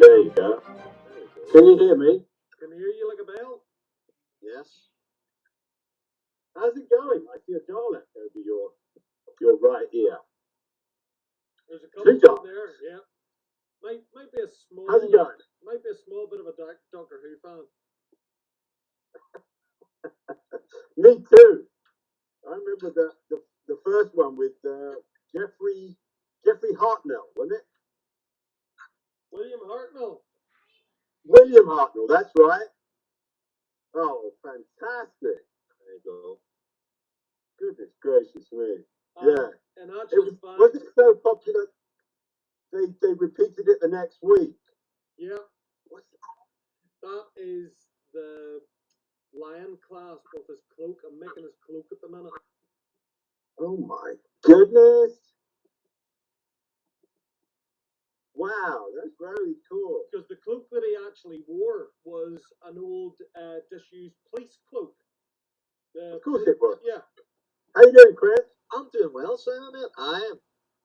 There you go. Can you hear me? Can hear you like a bell. Yes. How's it going? I see a Dalek over your right ear. There's a couple Two up there. Yeah. Might be a small. How's it going? Might be a small bit of a Doctor Who fan. Me too. I remember the first one with Jeffrey Hartnell, wasn't it? William Hartnell. William Hartnell, that's right. Oh, fantastic. There you go. Goodness gracious me. Yeah. And Was it so popular they repeated it the next week? Yeah. That is the lion clasp of his cloak. I'm making his cloak at the minute. Oh my goodness. Wow, that's very cool. Because the cloak that he actually wore was an old disused police cloak. Of course it was. Yeah. How you doing, Chris? I'm doing well, Sam, mate. I am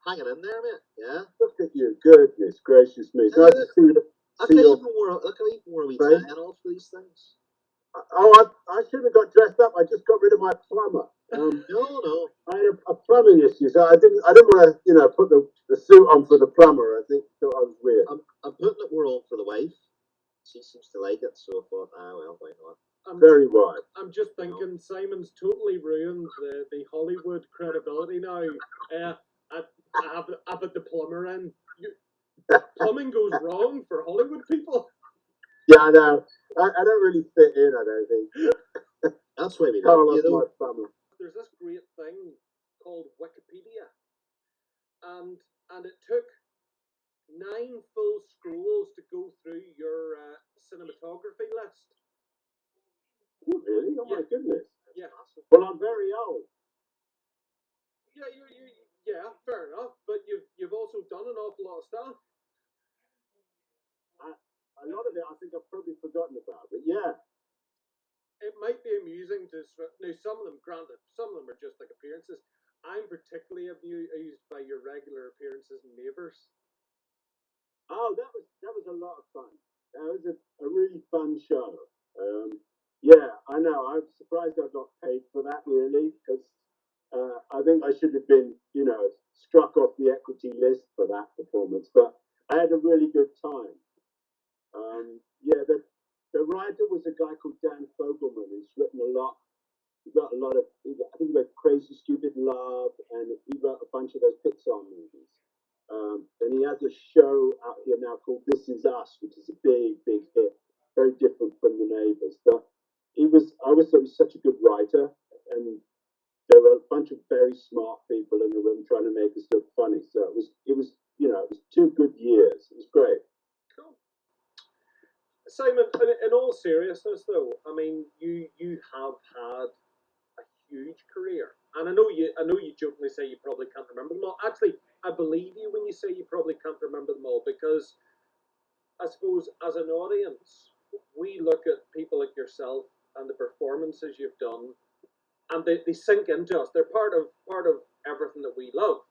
hanging in there, mate. Yeah. Look at you. Goodness gracious me. It's nice to see you. I can even wear a wee tie and all for these things. Oh, I should have got dressed up. I just got rid of my plumber. No. I had a plumbing issue, so I didn't want to, put the suit on for the plumber. I think thought I was weird. I'm putting it more on for the wife. She seems to like it, so I thought, well, why not? Very wise. I'm just thinking Simon's totally ruined the Hollywood credibility now. I put the plumber in. Plumbing goes wrong for Hollywood people. Yeah, I know. I don't really fit in, I don't think. That's why we love you, though. There's this great thing called Wikipedia. And it took 9 full scrolls to go through your cinematography list. Oh, really? Oh, yeah. My goodness. Yeah. Well, I'm very old. Yeah, fair enough. But you've also done an awful lot of stuff. A lot of it, I think I've probably forgotten about. But yeah. It might be amusing to now. Some of them, granted, some of them are just like appearances. I'm particularly amused by your regular appearances in Neighbours. Oh, that was a lot of fun. That was a really fun show. Yeah, I know. I'm surprised I got paid for that, really, because I think I should have been, struck off the equity list for that performance. But I had a really good time. Yeah, the writer was a guy called Dan Fogelman, who's written a lot. He got a lot of, I think he wrote Crazy Stupid Love, and he wrote a bunch of those Pixar movies. And he has a show out here now called This Is Us, which is a big hit, very different from The Neighbors. But I always thought he was such a good writer, and there were a bunch of very smart people in the room trying to make us look funny. So it was 2 good years. It was great. Cool. Simon, in all seriousness, though, I mean, you have had a huge career, and I know you jokingly say you probably can't remember them all. Actually, I believe you when you say you probably can't remember them all, because I suppose as an audience, we look at people like yourself and the performances you've done, and they sink into us. They're part of everything that we love.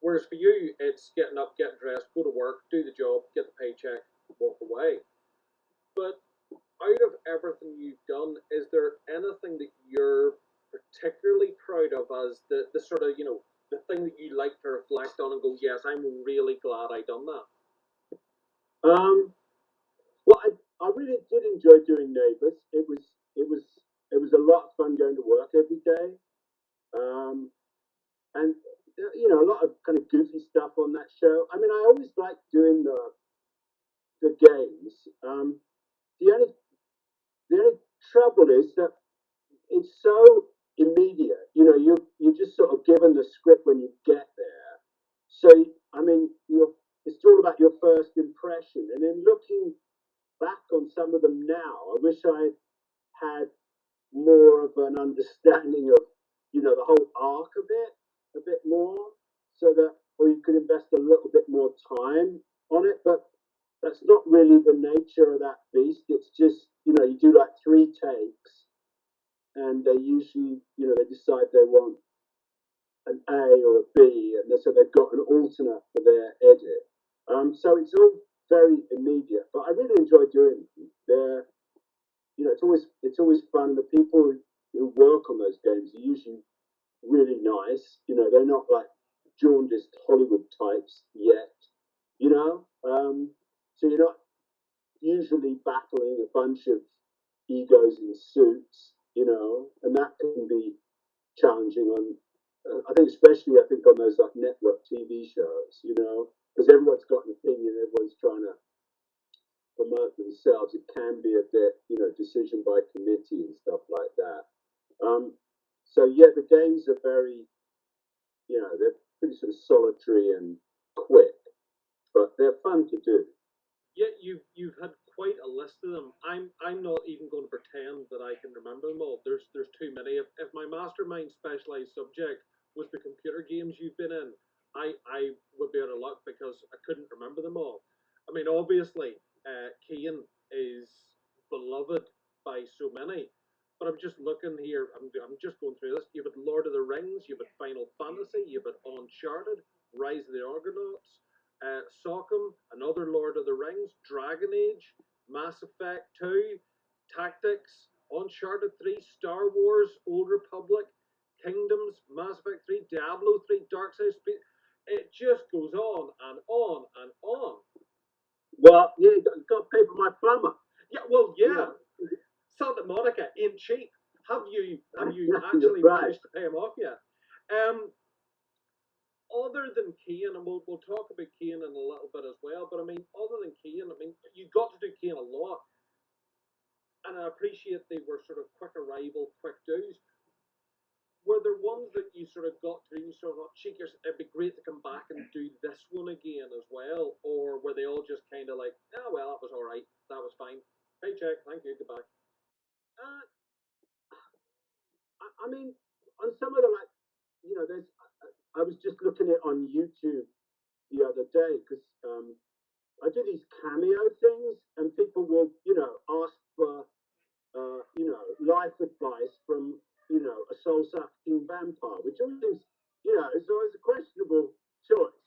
Whereas for you, it's getting up, getting dressed, go to work, do the job, get the paycheck, walk away. But out of everything you've done, is there anything that you're particularly proud of as the sort of, the thing that you like to reflect on and go, yes, I'm really glad I done that? Well, I really did enjoy doing Neighbours. It was a lot of fun going to work every day. And a lot of kind of goofy stuff on that show. I mean, I always liked doing the games. The only trouble is that it's so immediate. You're just sort of given the script when you get there. So I mean, it's all about your first impression, and then looking on some of them now. I wish I had more of an understanding of, the whole arc of it a bit more, so that, or you could invest a little bit more time on it. But that's not really the nature of that beast. It's just, you do like 3 takes, and they usually, they decide they want an A or a B, and so they've got an alternate for their edit. So it's all very immediate, but I really enjoy doing them. It's always fun. The people who work on those games are usually really nice. They're not like jaundiced Hollywood types yet. So you're not usually battling a bunch of egos in suits. And that can be challenging on. I think especially on those like network TV shows. Because everyone's got an opinion, everyone's trying to promote themselves. It can be a bit, decision by committee and stuff like that. So yeah, the games are very, they're pretty sort of solitary and quick, but they're fun to do. Yeah, you've had quite a list of them. I'm not even going to pretend that I can remember them all. There's too many. If my mastermind specialized subject was the computer games you've been in, I would be out of luck because I couldn't remember them all. I mean, obviously, Keane is beloved by so many, but I'm just looking here. I'm just going through this. You've had Lord of the Rings. You've had Final Fantasy. You've had Uncharted, Rise of the Argonauts, Sockham, another Lord of the Rings, Dragon Age, Mass Effect 2, Tactics, Uncharted 3, Star Wars, Old Republic, Kingdoms, Mass Effect 3, Diablo 3, Dark Side Speed. It just goes on and on and on. Well, yeah, you got to pay for my plumber. Yeah, well, yeah. Yeah. Santa Monica ain't cheap. Have you You're actually right. managed to pay him off yet? Other than Kane, and we'll talk about Kane in a little bit as well, but I mean, other than Kane, I mean, you got to do Kane a lot, and I appreciate they were sort of quick arrival, quick do's. Were there ones that you sort of got to and you sort of thought, Cheekers, it'd be great to come back and do this one again as well? Or were they all just kind of like, oh, well, that was all right, that was fine, paycheck, thank you, goodbye? Uh, I mean, on some of the like, there's. I was just looking at it on YouTube the other day because I do these cameo things, and people will, ask for, life advice from, a soul-sucking vampire, which always seems, it's always a questionable choice.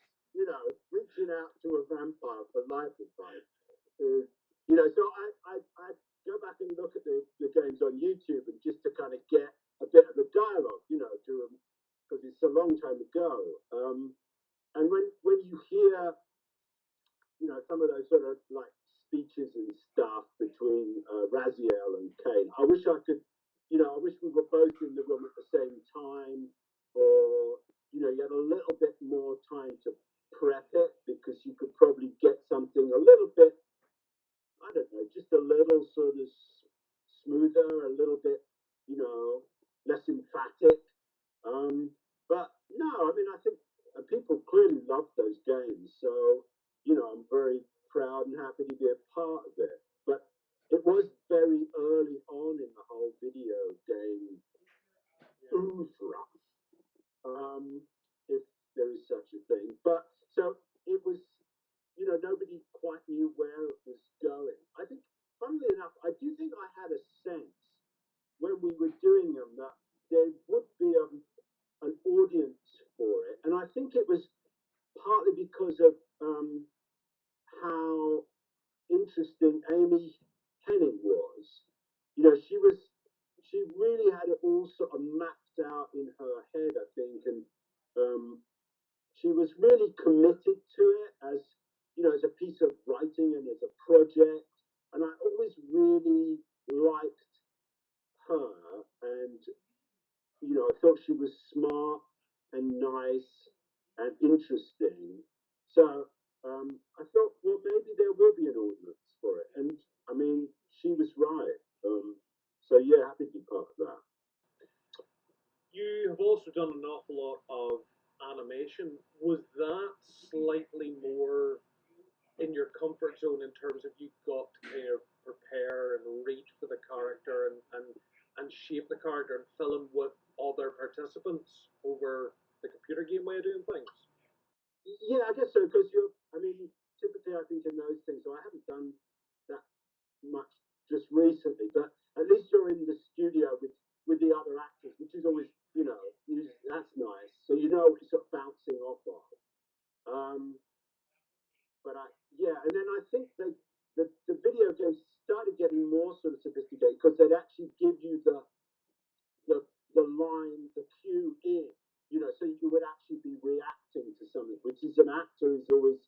Reaching out to a vampire for life advice is, So I go back and look at the games on YouTube and just to kind of get a bit of the dialogue, to because it's a long time ago. And when you hear, some of those sort of like speeches and stuff between Raziel and Kane. I wish I could, I wish we were both in the room at the same time, or you had a little bit more time to prep it because you could probably get something a little bit, I don't know, just a little sort of smoother, a little bit, less emphatic. But no, I mean, I think people clearly love those games, so I'm very proud and happy to be a part of it. But it was very early on in the whole video game oeuvre, if there is such a thing. But so it was, nobody quite knew where it was going. I think, funnily enough, I do think I had a sense when we were doing them that there would be an audience for it, and I think it was partly because of how interesting Amy Hennig was. She really had it all sort of mapped out in her head, I think, and she was really committed to it as as a piece of writing and as a project. And I always really liked her, and I thought she was smart and nice and interesting. So I thought, well, maybe there will be an audience for it. And I mean, she was right. So yeah, happy to be part of that. You have also done an awful lot of animation. Was that slightly more in your comfort zone in terms of you got to kind of prepare a character and film with other participants over the computer game way of doing things. Yeah, I guess so because you're. I mean, typically I think in those things. So I haven't done that much just recently, but at least you're in the studio with the other actors, which is always that's nice. So you know what you're sort of bouncing off of. Um, but and then I think the video games started getting more sort of sophisticated because they'd actually give you the the line, the cue in, so you would actually be reacting to something, which is an actor is always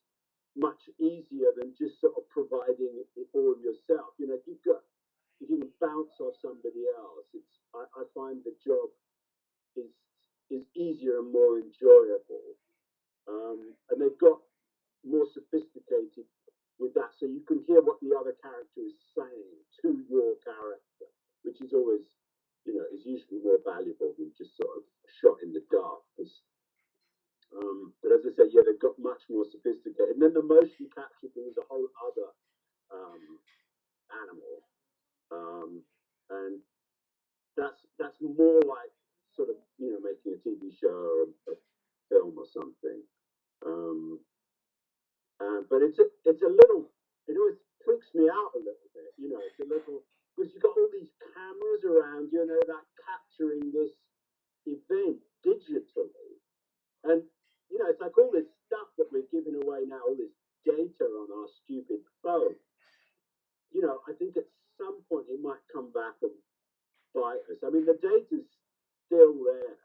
much easier than just sort of providing it all yourself. If you can bounce off somebody else, I find the job is is easier and more enjoyable. And they've got more sophisticated with that, so you can hear what the other character is saying to your character, which is always, is usually more valuable than just sort of shot in the dark. But as I say, yeah, they've got much more sophisticated. And then the motion capture thing is a whole other um, animal, and that's more like sort of making a TV show or a film or something. Um, but it's a little. It always freaks me out a little bit. It's a little because you've got all these cameras around you, and they're like capturing this event digitally, and it's like all this stuff that we're giving away now, all this data on our stupid phone. I think at some point it might come back and bite us. I mean, the data's still there,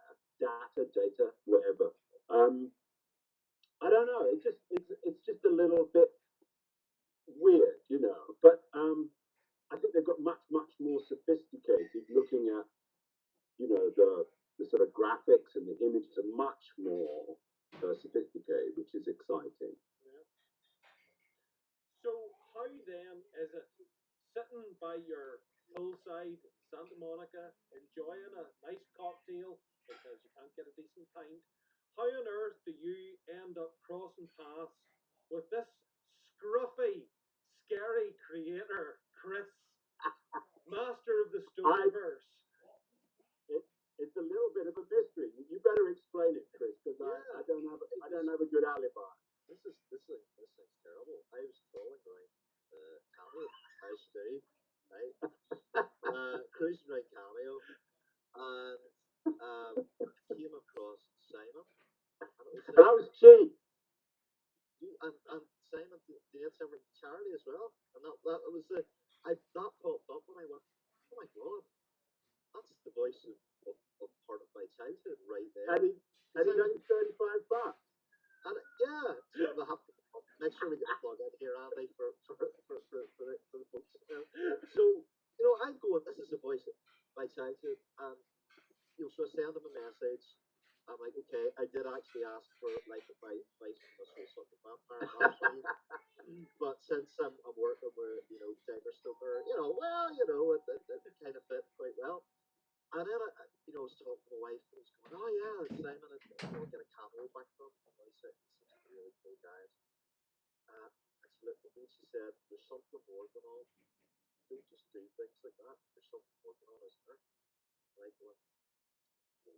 data, whatever. Um, I don't know. It's just a little bit weird, But I think they've got much more sophisticated looking at the sort of graphics and the images are much more sophisticated, which is exciting. Yeah. So how then is it sitting by your poolside Santa Monica, enjoying a nice cocktail because you can't get a decent pint? How on earth do you end up crossing paths with this scruffy, scary creator, Chris, master of the Stokerverse? It, it's a little bit of a mystery. You better explain it, Chris, because I don't have a good alibi. This thing's terrible. I was trolling around Cameo. I used to do, right? Cruising around Cameo, and came across Simon, and it was That was cheap. and Simon did some charity as well, and that was that popped up when I went, oh my god, that's the voice of part of my childhood right there. And he got you $35. And yeah, so we have to make sure we get a plug in here, Andy, for the folks. So I'm going. This is the voice of my childhood, and so I send him a message. I'm like, okay, I did actually ask for like my advice from this whole sort of vampire, that's fine. But since I'm working with Tiger Stoker, it kind of fit quite well. And then I was talking to my wife, and I was going, oh yeah, Simon, and get a cameo back from him. And I said, he's such a really cool guy. And she looked at me and she said, there's something more going on. Don't just do things like that. There's something more going on, isn't there? And I go,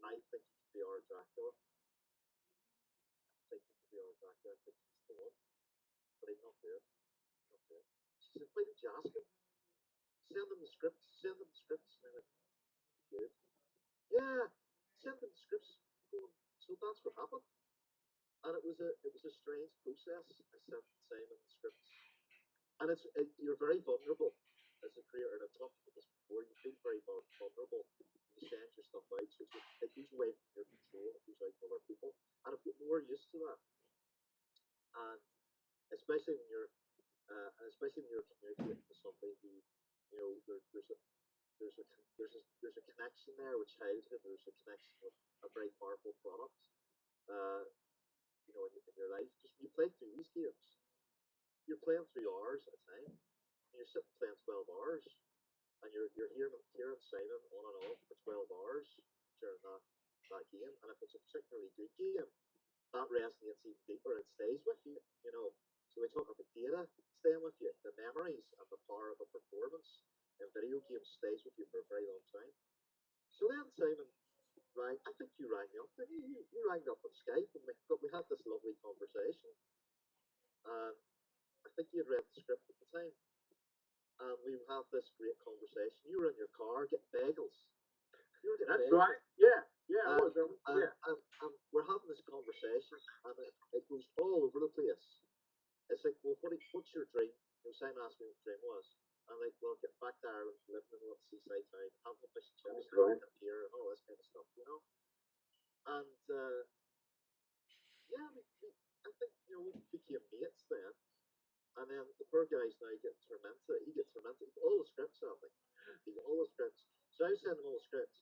I think he could be our Dracula. I think he could be our Dracula. I think he's the one. But I'm not there. Not there. She said, why did you ask him? Send him the scripts. Send him the scripts. And I went, good. Yeah, send him the scripts. Going, so that's what happened. And it was a strange process. I sent Simon the scripts, and you're very vulnerable as a creator. And I've talked about this before. You feel very vulnerable. You send your stuff out, so it goes away from your control. It goes out to other people, and I've got more used to that. And especially when you're communicating with somebody who, there's a connection there with childhood. There's a connection with a very powerful product. Uh, in your life. Just you play through these games. You're playing 3 hours at a time. And you're sitting playing 12 hours, and you're hearing Simon on and off for 12 hours during that game. And if it's a particularly good game, that resonates even deeper and stays with you. So we talk about data staying with you, the memories and the power of a performance in video games stays with you for a very long time. So then Simon rang. I think you rang me up. You rang up on Skype, and we had this lovely conversation. And I think you had read the script at the time, and we have this great conversation. You were in your car getting bagels. You were getting That's bagels. right. Yeah, I was. And we're having this conversation, and it goes all over the place. It's like, well, what's your dream? Simon asked me what the dream was. And like, well, get back to Ireland, living in a little seaside town, having a fish and chips, Right. here, and all this kind of stuff, And yeah, I think we became mates then. And then the poor guy's now getting tormented. He gets tormented. All the scripts have me. He got all the scripts. So I send him all the scripts.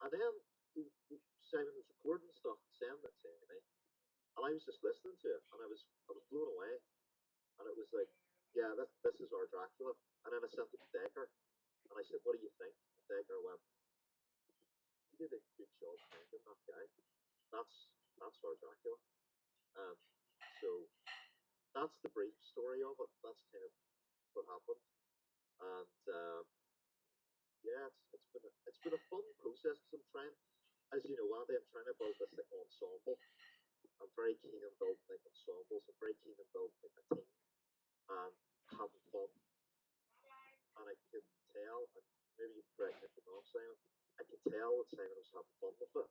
And then Simon was recording stuff and sending it to me. And I was just listening to it, and I was blown away. And it was like, yeah, this is our Dracula. And then I sent it to Decker, and I said, what do you think? And Decker went, you did a good job finding that guy. That's our Dracula. And so that's the brief story of it. That's kind of what happened. And yeah, it's been a fun process because I'm trying, as you know, Andy, I'm trying to build this like ensemble. I'm very keen on building like ensembles. I'm very keen on building like a team and having fun. And I can tell, and maybe you correct me if I'm wrong, Simon, I can tell that Simon was having fun with it.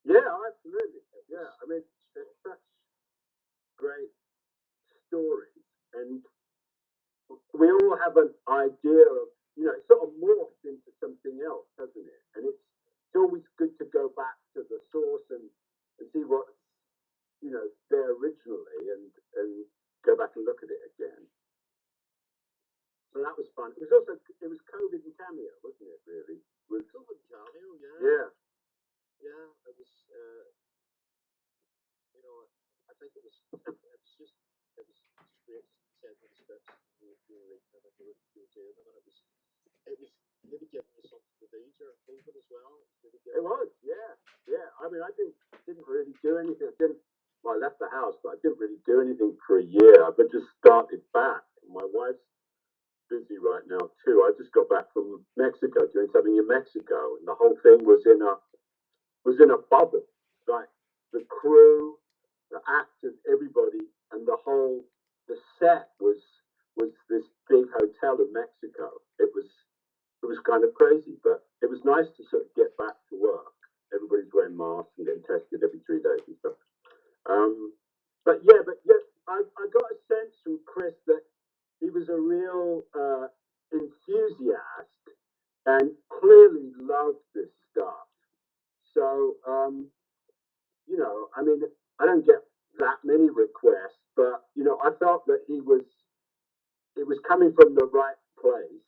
Yeah, absolutely. Yeah, I mean, it's such great stories, and we all have an idea of, it sort of morphs into something else, doesn't it? And it's always good to go back to the source and see what's, there originally, and go back and look at it again. So that was fun. It was COVID and Cameo, wasn't it? Really, with COVID and Cameo, yeah. Yeah. Yeah, it was. I think it was just great to send me the scripts. You were reading them and you were doing them, and it was maybe giving you something to do during COVID as well. It was, yeah. I mean, I didn't really do anything. I left the house, but I didn't really do anything for a year. I just started back. My wife's busy right now too. I just got back from Mexico, doing something in Mexico, and the whole thing was in a bubble. Like the crew, the actors, everybody, and the set was this big hotel in Mexico. It was kind of crazy, but it was nice to sort of get back to work. Everybody's wearing masks and getting tested every 3 days and stuff. But yeah, I got a sense from Chris that he was a real enthusiast and clearly loved this stuff. So, I mean, I don't get that many requests, but I felt that it was coming from the right place.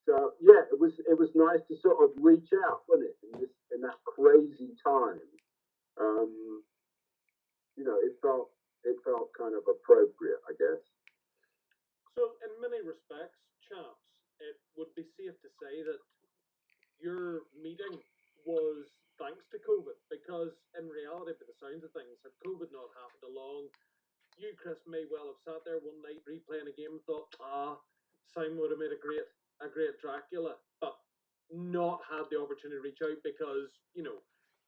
So yeah, it was nice to sort of reach out, wasn't it, in that crazy time. Um, it felt kind of appropriate, I guess. So, in many respects, chaps, it would be safe to say that your meeting was thanks to COVID, because in reality, by the sounds of things, had COVID not happened along, you, Chris, may well have sat there one night replaying a game and thought, Simon would have made a great Dracula, but not had the opportunity to reach out because,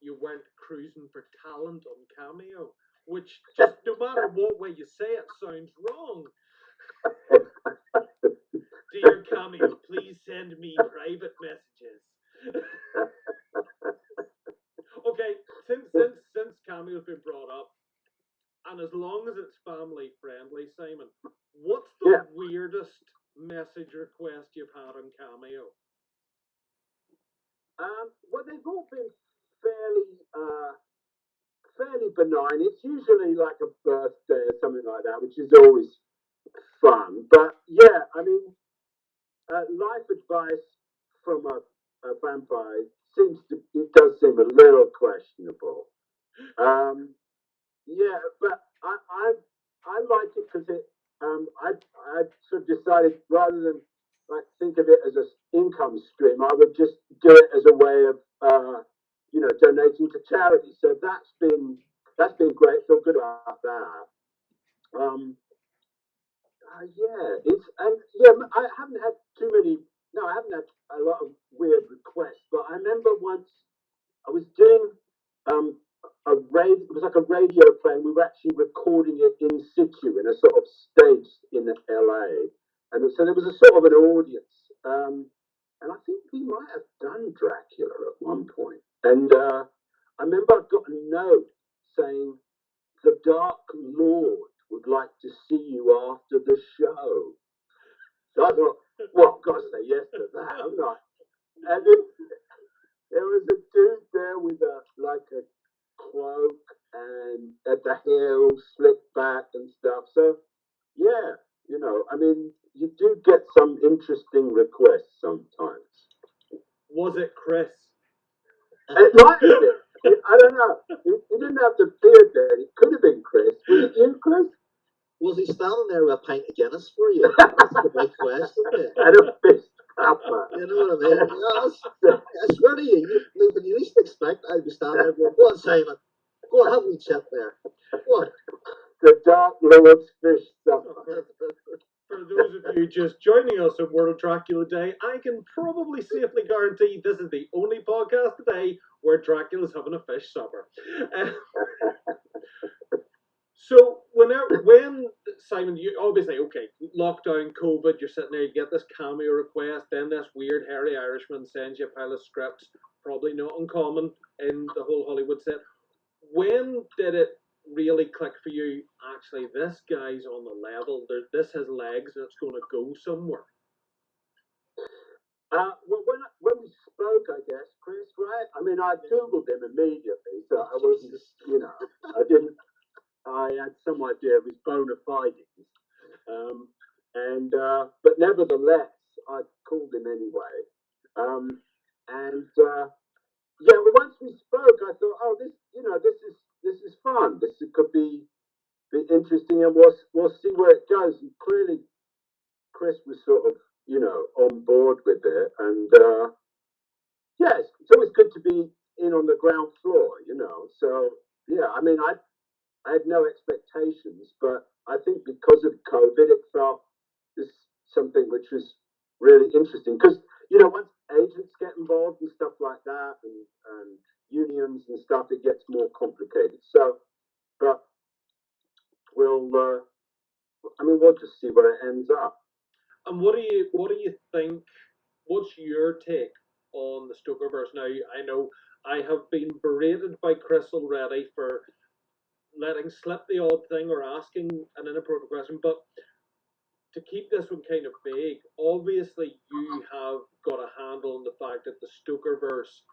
you weren't cruising for talent on Cameo, which just no matter what way you say it sounds wrong. Dear Cameo, please send me private messages. Okay, since Cameo's been brought up, and as long as it's family friendly, Simon, what's the weirdest message request you've had on Cameo? Well, they've all been fairly benign. It's usually like a birthday or something like that, which is always fun. But yeah, I mean, life advice from a vampire it does seem a little questionable. Yeah, but I like it because I sort of decided rather than like think of it as an income stream, I would just do it as a way of donating to charity. So that's been great. Feel good about that. Yeah, it's and yeah, I haven't had too many no, I haven't had a lot of weird requests, but I remember once I was doing um, it was like a radio play, and we were actually recording it in situ in a sort of stage in LA. And so there was a sort of an audience. And I think we might have done Dracula at one point. And I remember I got a note saying, the Dark Lord would like to see you after the show. So I thought, well, I've got to say yes to that. I'm not. And there was a dude there with a cloak and had the hair all slicked back and stuff. So yeah, I mean, you do get some interesting requests sometimes. Was it Chris? It might have been. I don't know. He didn't have the beard there. It could have been Chris. Was it you, Chris? Was he standing there with a pint of Guinness for you? That's the big question there. And a fist pupper. You know what I mean? I swear to you, when you least expect, I'd be standing there going, go on, Simon. Go on, have we chat there. Go on. The Dark Lord's fish supper. For those of you just joining us on World Dracula Day, I can probably safely guarantee this is the only podcast today where Dracula's having a fish supper. So when Simon, you obviously lockdown, COVID, you're sitting there, you get this cameo request, then this weird hairy Irishman sends you a pile of scripts, probably not uncommon in the whole Hollywood set. When did it really click for you? Actually, this guy's on the level. This has legs, and it's going to go somewhere. Well, when we spoke, I guess, Chris, right? I mean, I googled him immediately, so I wasn't, I had some idea of his bona fides, but nevertheless, I called him anyway, yeah. Well, once we spoke, I thought, oh, this is fun. This could be interesting, and we'll see where it goes. And clearly, Chris was sort of, on board with it, and yes, it's always good to be in on the ground floor. So yeah, I mean, I had no expectations, but I think because of COVID, it felt this something which was really interesting because once agents get involved and stuff like that, and unions and stuff, it gets more complicated. So, but we'll just see where it ends up. And what do you think? What's your take on the Stokerverse now? I know I have been berated by Chris already for letting slip the odd thing or asking an inappropriate question, but to keep this one kind of vague, obviously you have got a handle on the fact that the Stokerverse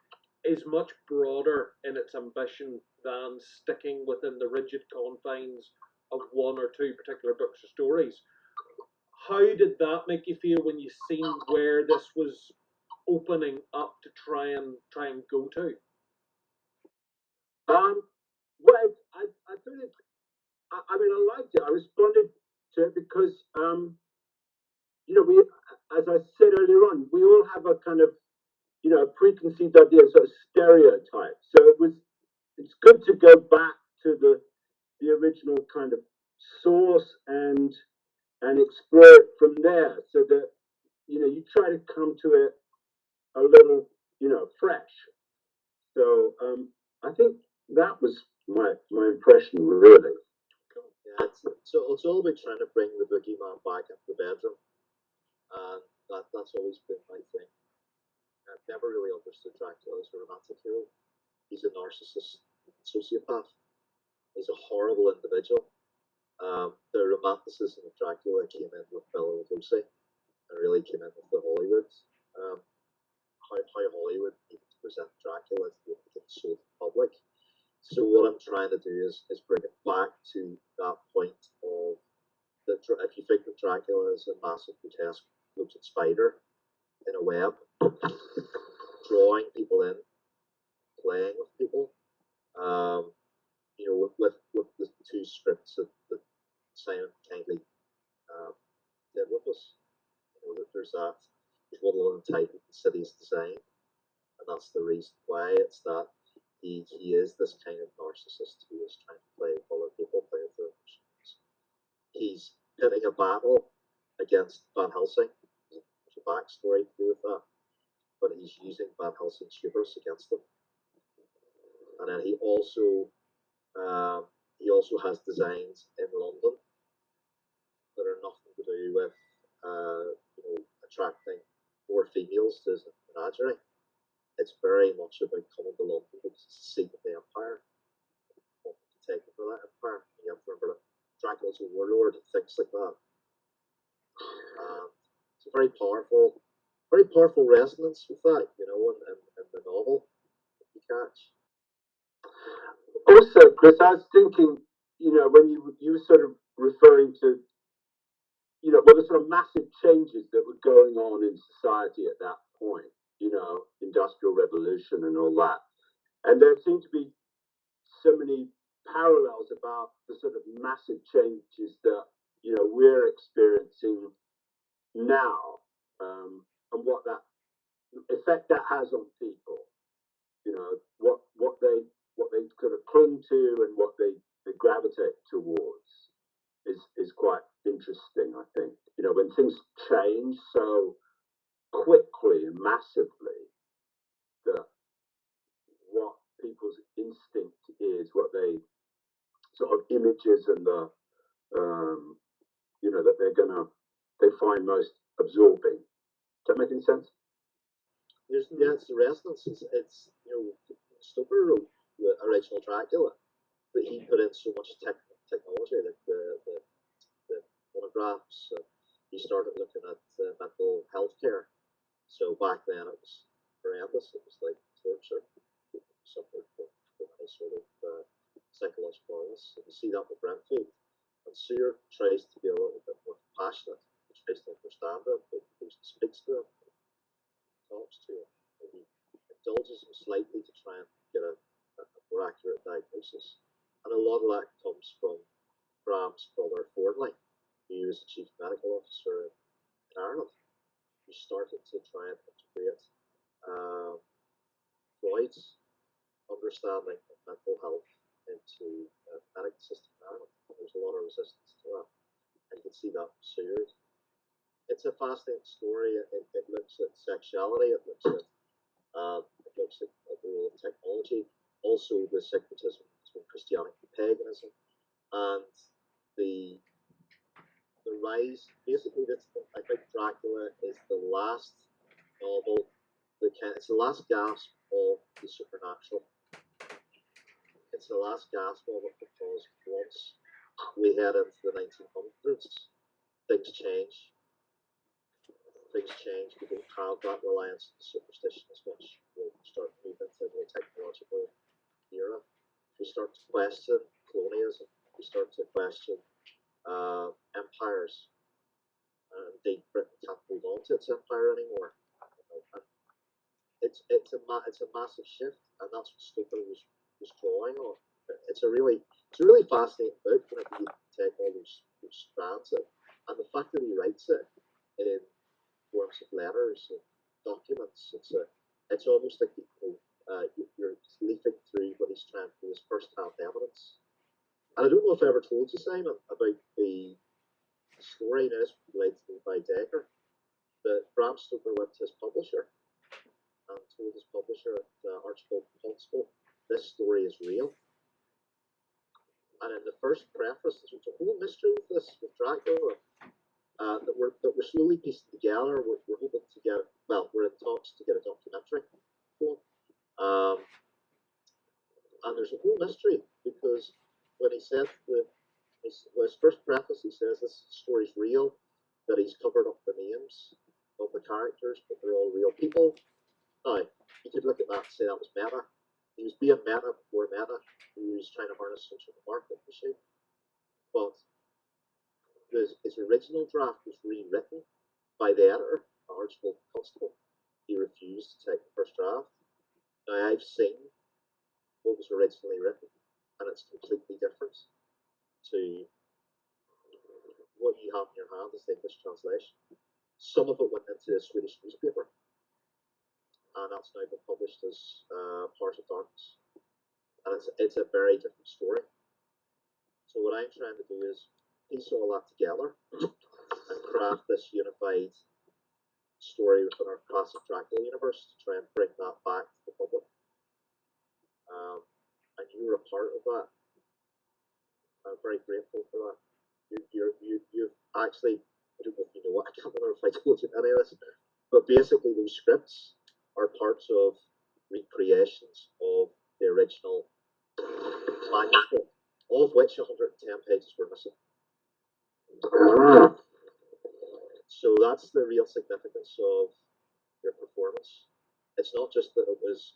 is much broader in its ambition than sticking within the rigid confines of one or two particular books or stories. How did that make you feel when you seen where this was opening up to try and go to? Well, I thought it. I mean, I liked it. I responded to it because, we, as I said earlier on, we all have a kind of, preconceived idea, sort of stereotype. So it's good to go back to the original kind of source and explore it from there, so that you try to come to it a little, fresh. So I think that was my impression, really. Yeah, it's all about trying to bring the boogeyman back into the bedroom, and that's always been my thing. I've never really understood Dracula as a romantic hero. He's a narcissist, sociopath. He's a horrible individual. The romanticism of Dracula came in with Bela Lugosi, and really came in with the Hollywood. Um, how Hollywood needed to present Dracula to get sold to the public. So what I'm trying to do is bring it back to that point of that. If you think of Dracula as a massive, grotesque, bloated spider in a web, drawing people in, playing with people, with the two scripts that Simon kindly did with us. That there's one little entitled "The City's Design," and that's the reason why it's that he is this kind of narcissist who is trying to play with other people, play with their emotions. He's pitting a battle against Van Helsing, backstory to do with that, but he's using Van Helsing's hubris against them. And then he also has designs in London that are nothing to do with attracting more females to his menagerie. It's very much about coming to London because it's the seat of the empire. Taken for that empire. You have to remember that Dracula's a warlord and things like that. It's a very powerful resonance with that, in the novel you catch. Also, Chris, I was thinking, when you were sort of referring to, the sort of massive changes that were going on in society at that point, industrial revolution and all that. And there seemed to be so many parallels about the sort of massive changes that, we're experiencing now, and what that effect that has on people, what they sort of cling to and what they gravitate towards is quite interesting, I think. When things change so quickly and massively, that what people's instinct is, what they sort of images and the that they find most absorbing. Does that make any sense? It's the resonance. It's Stoker wrote the original Dracula, but he put in so much technology, like the phonographs. He started looking at mental health care. So back then it was horrendous. It was like torture. Suffered from any sort of psychological illness. And you see that with Renfield. And Sear tries to be a little bit more compassionate. He tries to understand him. He speaks to him, talks to him. He indulges him slightly to try and get a more accurate diagnosis. And a lot of that comes from Bram's brother Fordley, who was the chief medical officer in Ireland, who started to try and integrate Freud's understanding of mental health into the medical system in Ireland. There's a lot of resistance to that. And you can see that pursued. It's a fascinating story. It looks at sexuality, it looks at the role of technology, also the syncretism between Christianity and paganism, and the rise. Basically, I think Dracula is the last novel. It's the last gasp of the supernatural. It's the last gasp of it because once we head into the 1900s, things change. Things change. We don't have that reliance on superstition as much. We start moving into a more technological era. We start to question colonialism. We start to question empires. Indeed, Britain can't hold on to its empire anymore. And it's a massive shift, and that's what Stoker was drawing on. It's a really fascinating book whenever you take all those strands in, and the fact that he writes it in forms of letters and documents. It's almost like you're leafing through what he's trying to do as first-hand evidence. And I don't know if I ever told you, Simon, about the story now related to me by Decker, that Bram Stoker went to his publisher and told his publisher, Archibald Constable, this story is real. And in the first preface, there's a whole mystery with this, with Dracula, that we're slowly piecing together. We're hoping to get, we're in talks to get a documentary going. And there's a whole mystery because when he said his first preface, he says this story's real, that he's covered up the names of the characters, but they're all real people. Now, you could look at that and say that was meta. He was being meta before meta. He was trying to harness some sort of marketing machine. But his original draft was rewritten by the editor, Archibald Constable. He refused to take the first draft. Now, I've seen what was originally written, and it's completely different to what you have in your hand as the English translation. Some of it went into a Swedish newspaper, and that's now been published as Part of Darkness. And it's a very different story. So what I'm trying to do is piece all that together and craft this unified story within our classic Dracula universe to try and bring that back to the public. And you were a part of that. I'm very grateful for that. You've actually, I don't know if you know what, I can't remember if I told you any of this, but basically those scripts are parts of recreations of the original manuscript, all of which 110 pages were missing. So that's the real significance of your performance. It's not just that it was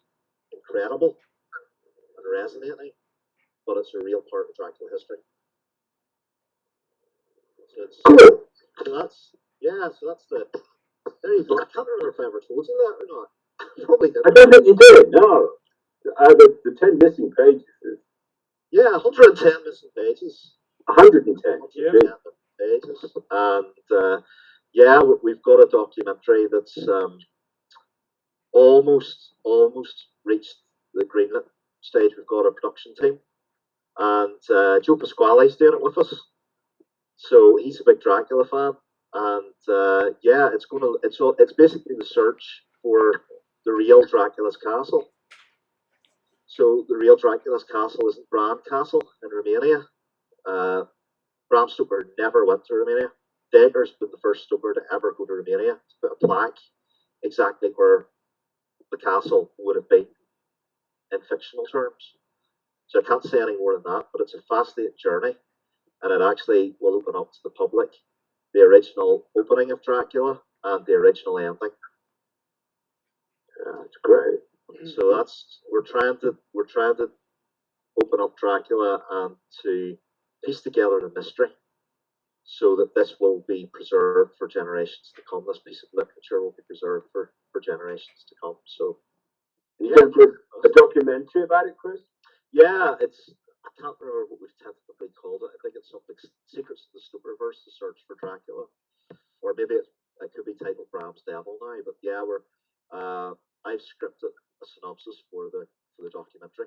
incredible and resonating, but it's a real part of Dracula history. So that's the. There you go. I can't remember if I ever told you that or not. Probably didn't. I don't think you did. No, the 10 missing pages. Yeah, 110 missing pages. 110. Yeah. Pages, and yeah, we've got a documentary that's almost reached the greenlit stage. We've got a production team, and Joe Pasquale's doing it with us. So he's a big Dracula fan, and yeah, it's basically the search for the real Dracula's castle. So the real Dracula's castle isn't Bran Castle in Romania. Bram Stoker never went to Romania. Dagger's been the first Stoker to ever go to Romania to put a plaque exactly where the castle would have been in fictional terms. So I can't say any more than that, but it's a fascinating journey, and it actually will open up to the public the original opening of Dracula and the original ending. Yeah, it's great. So we're trying to open up Dracula and to piece together the mystery, so that this will be preserved for generations to come. This piece of literature will be preserved for generations to come. So you can put a documentary about it, Chris? Yeah, I can't remember what we've tentatively called it. I think it's something Secrets of the Stokerverse, the search for Dracula, or maybe it could be titled Bram's Devil now. But yeah, I've scripted a synopsis for the documentary.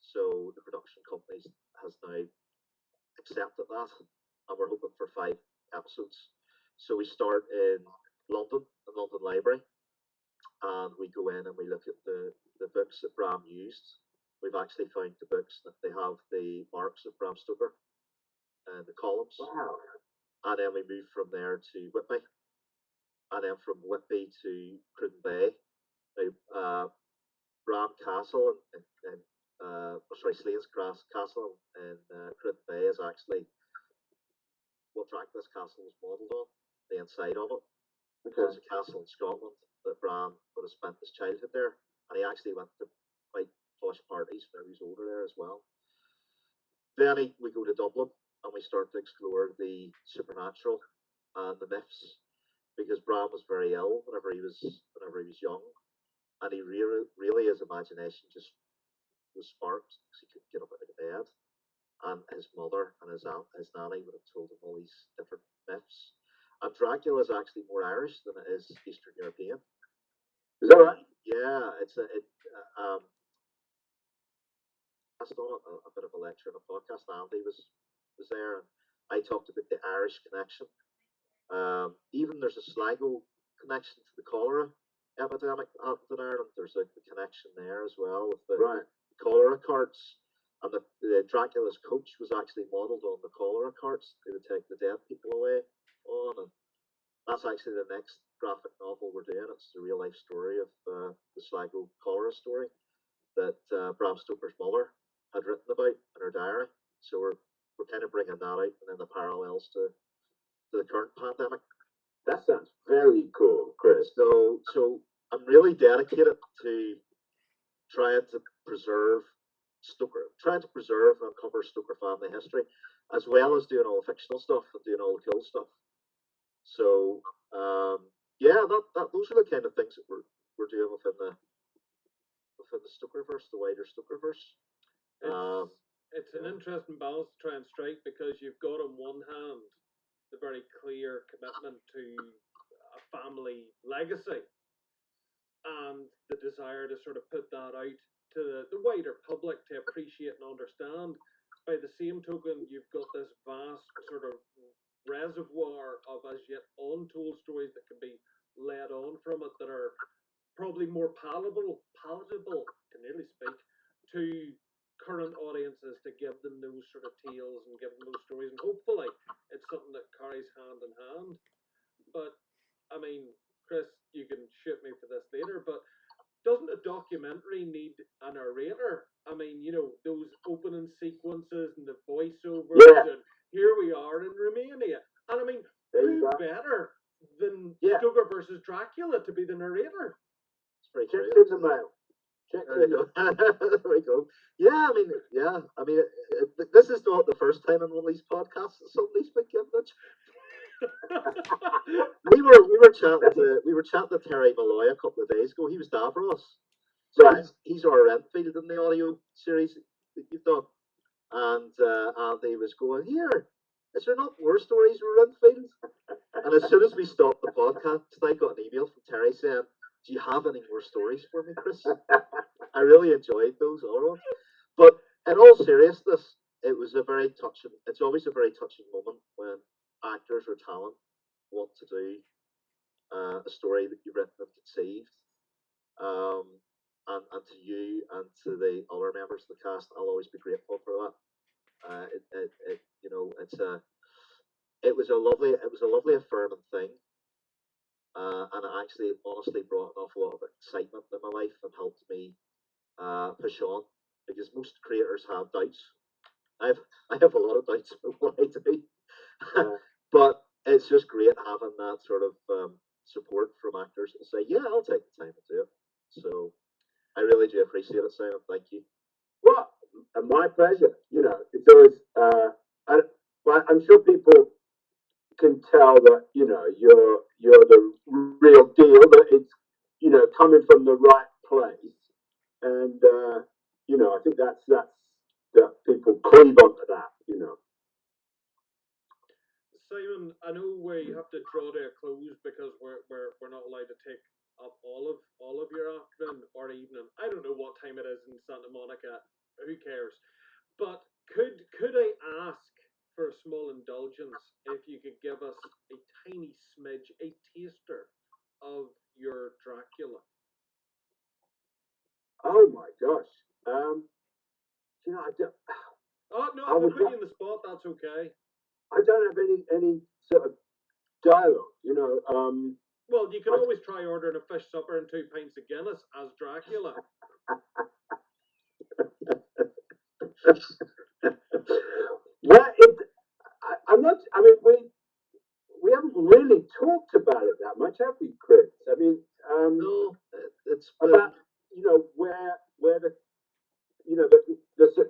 So the production company has now accepted that, and we're hoping for 5 episodes. So we start in London, the London Library, and we go in and we look at the books that Bram used. We've actually found the books that they have the marks of Bram Stoker and the columns. Wow. And then we move from there to Whitby, and then from Whitby to Cruden Bay. Now, Bram Castle and Slane's Castle in Cruden Bay is actually what Dracula's castle was modelled on, the inside of it. Okay. So it's a castle in Scotland that Bram would have spent his childhood there, and he actually went to quite posh parties when he was older there as well. Then we go to Dublin and we start to explore the supernatural and the myths, because Bram was very ill whenever he was young, and he really his imagination just was sparked because he couldn't get up out of bed, and his mother and his nanny would have told him all these different myths. And Dracula is actually more Irish than it is Eastern European. Is that right? Yeah, I done a bit of a lecture on a podcast. Andy was there, and I talked about the Irish connection. Even there's a Sligo connection to the cholera epidemic in Ireland. There's a connection there as well with the cholera carts. And the Dracula's coach was actually modelled on the cholera carts. They would take the dead people away on, and that's actually the next graphic novel we're doing. It's the real life story of the Sligo cholera story that Bram Stoker's mother had written about in her diary. So we're kind of bringing that out, and then the parallels to the current pandemic. That sounds very cool, Chris. So I'm really dedicated to trying to preserve and uncover Stoker family history, as well as doing all the fictional stuff and doing all the cool stuff. So yeah, those are the kind of things that we're doing within the Stokerverse, the wider Stokerverse. It's an interesting balance to try and strike, because you've got on one hand the very clear commitment to a family legacy and the desire to sort of put that out to the wider public to appreciate and understand. By the same token, you've got this vast sort of reservoir of as yet untold stories that can be led on from it that are probably more palatable, can nearly speak, to current audiences to give them those sort of tales and give them those stories, and hopefully it's something that carries hand in hand. But I mean, Chris, you can shoot me for this later, but doesn't a documentary need a narrator? I mean, those opening sequences and the voiceovers, Yeah, and here we are in Romania. And I mean, there you who go. better than Yeah, Stoker versus Dracula to be the narrator? It's pretty check true. in the mail. Check There we in the go. There we go. Yeah, I mean, this is not the first time in one of these podcasts that somebody's been given it. We were chatting to Terry Malloy a couple of days ago. He was Davros, so Right. he's our Renfield in the audio series that you've done, and Andy was going, here, is there not more stories with Renfield? And as soon as we stopped the podcast, I got an email from Terry saying, do you have any more stories for me, Chris? I really enjoyed those, all right. But in all seriousness, it was a very touching. It's always a very touching moment when actors or talent want to do a story that you've written and conceived. Um, and to you and to the other members of the cast, I'll always be grateful for that. It's it was a lovely affirming thing, and it actually honestly brought an awful lot of excitement in my life and helped me push on, because most creators have doubts. I've I have a lot of doubts about what I do, but it's just great having that sort of support from actors to say, yeah, I'll take the time to do it. So I really do appreciate it, Simon. Thank you. Well, my pleasure. It's always. Well, I'm sure people can tell that you're the real deal. That it's coming from the right place, and I think that people cleave onto that. Simon, I know we have to draw to a close because we're not allowed to take up all of your afternoon or evening. I don't know what time it is in Santa Monica. Who cares? But could I ask for a small indulgence if you could give us a tiny smidge, a taster of your Dracula? Oh my gosh. I don't. Oh no, I if I would. put you in the spot, that's okay. I don't have any sort of dialogue. Well, you can I, always try ordering a fish supper and 2 pints of Guinness as Dracula. well, I'm not. I mean, we haven't really talked about it that much, have we, Chris? I mean, No, it's about where the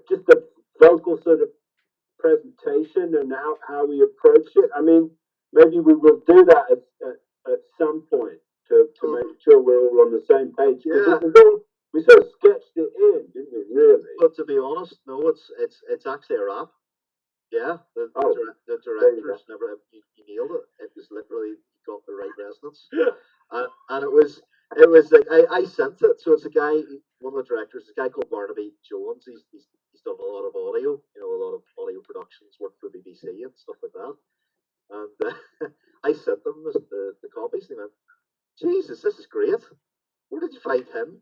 just the vocal sort of presentation and how we approach it. I mean, maybe we will do that at some point to oh, make sure we're all on the same page. Because yeah. we sort of sketched it in, didn't we? Really? But to be honest, no, it's actually a rap. Yeah, Oh, the there you go. directors never you nailed it. It was literally you got the right resonance, and it was like I sent it. So it's a guy, one of the directors, a guy called Barnaby Jones. He's done a lot of audio, a lot of audio productions, worked for BBC and stuff like that. And I sent them the copies. And they went, Jesus, this is great. Where did you find him?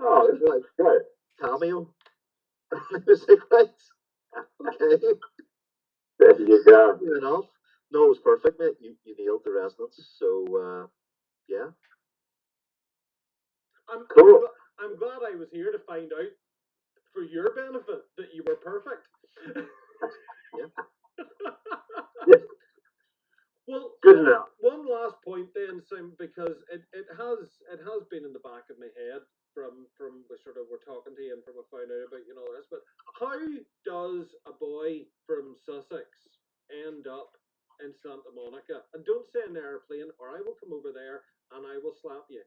Oh, It that's was like good. cameo. And I was like, right, okay. There you go. Fair enough. No, it was perfect, mate. You nailed the resonance. So yeah. I'm I'm Cool. gl- I'm glad I was here to find out for your benefit that you were perfect. Yeah. Yes, Well, good enough. one last point then, Sim, because it has been in the back of my head from we sort of were talking to you and from I found out about you and all this. But how does a boy from Sussex end up in Santa Monica? And don't say an airplane, or I will come over there and I will slap you.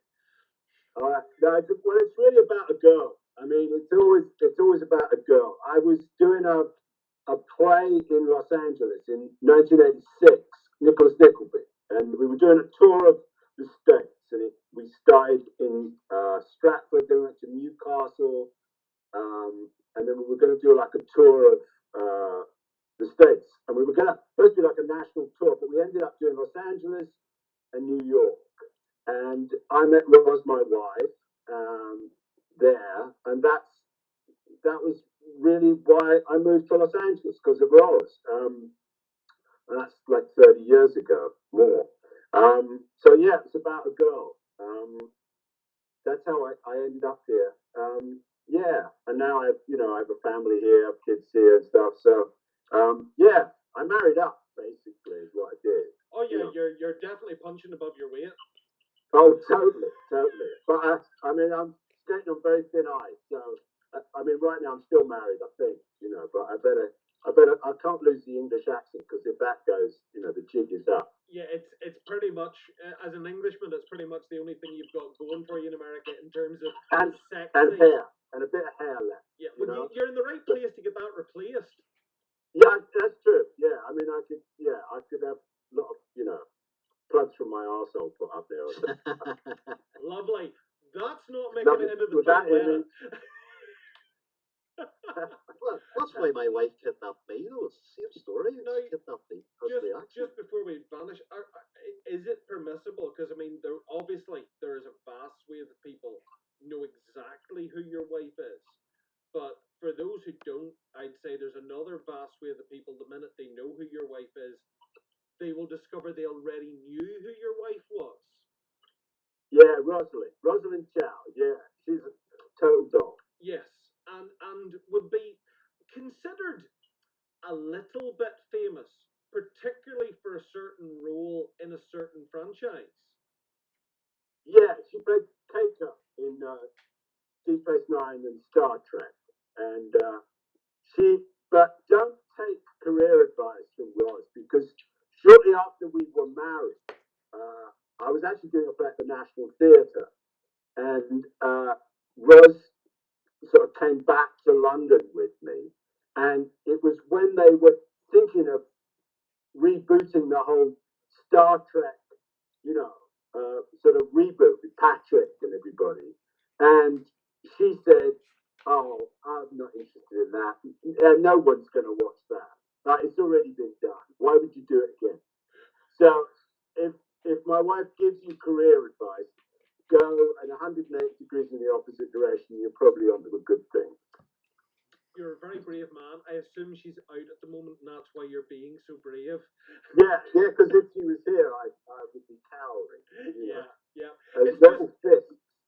All right. No, well, it's really about a girl. I mean, it's always about a girl. I was doing a play in Los Angeles in 1986, Nicholas Nickleby, and we were doing a tour of the states. And we started in Stratford, then went to Newcastle, and then we were going to do like a tour of the states. And we were going to first do like a national tour, but we ended up doing Los Angeles and New York. I met Roz, my wife, there, and that was really why I moved to Los Angeles because of Roz. And that's like 30 years ago, more. So yeah, it's about a girl. That's how I ended up here. Yeah, and now I have a family here, I have kids here and stuff. So yeah, I married up basically is what I did. Oh yeah, You know. you're definitely punching above your weight. Oh, totally, totally. But I mean, I'm skating on very thin ice. So I mean, right now I'm still married, I think. But I can't lose the English accent because if that goes, the jig is up. Yeah, it's pretty much as an Englishman, it's pretty much the only thing you've got going for you in America in terms of And sexy. hair and a bit of hair left. Yeah, well, you're in the right place to get that replaced. Yeah, that's true. Yeah, I mean, I could have a lot of plugs from my arsehole put up there. Or something. Lovely. That's not making it into the with that film. Well, that's why my wife kidnapped me. It's the same story. No, Kidnapped me. just before we vanish, is it permissible? Because I mean, there is a vast swathe of people know exactly who your wife is, but for those who don't, I'd say there's another vast swathe of people. The minute they know who your wife is, they will discover they already knew who your wife was. Yeah, Rosalind Chow. Yeah, she's a total doll. Yes, and would be considered a little bit famous, particularly for a certain role in a certain franchise. Yeah, she played Keiko in Deep Space Nine and Star Trek, and she. But don't take career advice from Roz because shortly after we were married, I was actually doing a play at the National Theatre, and Roz sort of came back to London with me, and it was when they were thinking of rebooting the whole Star Trek, sort of reboot with Patrick and everybody. And she said, "Oh, I'm not interested in that. No one's going to watch that. Like, it's already been done. Why would you do it again?" So, if my wife gives you career advice, go at 180 degrees in the opposite direction. You're probably onto a good thing. You're a very brave man. I assume she's out at the moment, and that's why you're being so brave. Yeah, because if she was here, I would be cowering. Yeah, yeah.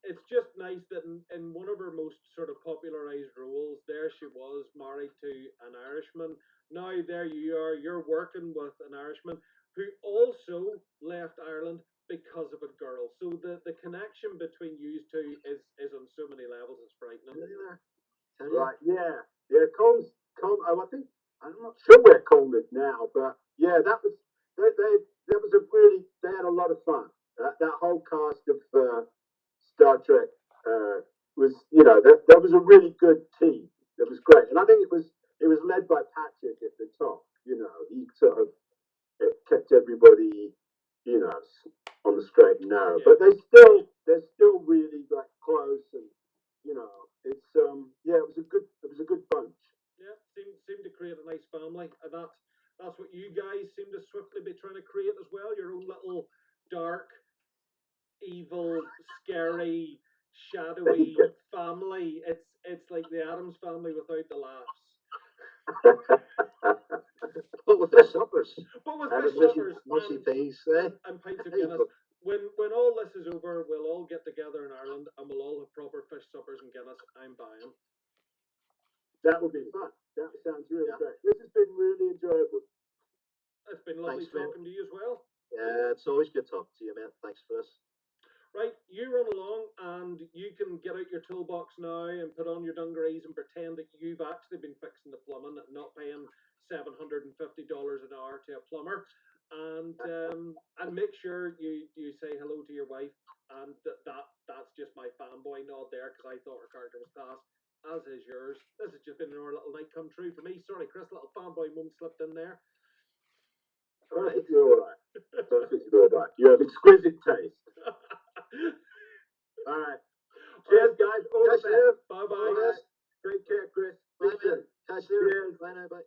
It's Just nice that in one of her most sort of popularized roles, there she was married to an Irishman. Now there you are, you're working with an Irishman who also left Ireland because of a girl. So the connection between you two is on so many levels. It's frightening. Right, yeah. I think I'm not sure where Colm is now, but yeah, that was a really they had a lot of fun. That whole cast of Star Trek was that was a really good team. It was great, and I think it was led by Patrick at the top. He sort of kept everybody on the straight and narrow, but they're still really like close and it's it was a good bunch. Yeah, seemed to create a nice family, and that's what you guys seem to swiftly be trying to create as well. Your own little dark, evil, scary, shadowy family. It's like the Adams family without the laughs. But with the suppers. But with And fish suppers mushy peas, eh? and pints of Guinness. When all this is over, we'll all get together in Ireland and we'll all have proper fish suppers and Guinness. I'm buying. That would be fun. That sounds really great. This has been really enjoyable. It's been lovely talking to you as well. Yeah, it's always good talking to you, mate. Thanks for this. Right, you run along and you can get out your toolbox now and put on your dungarees and pretend that you've actually been fixing the plumbing, not paying $750 an hour to a plumber, and make sure you say hello to your wife, and that's just my fanboy nod there because I thought her character was class, as is yours. This has just been our little night come true for me. Sorry, Chris, little fanboy moment slipped in there. Perfectly all right. Perfectly all right. You have exquisite taste. All right. Cheers, guys. All the best. Bye bye. Take care, Chris. Bye, man. Catch you later. Cheers. Bye now. Bye.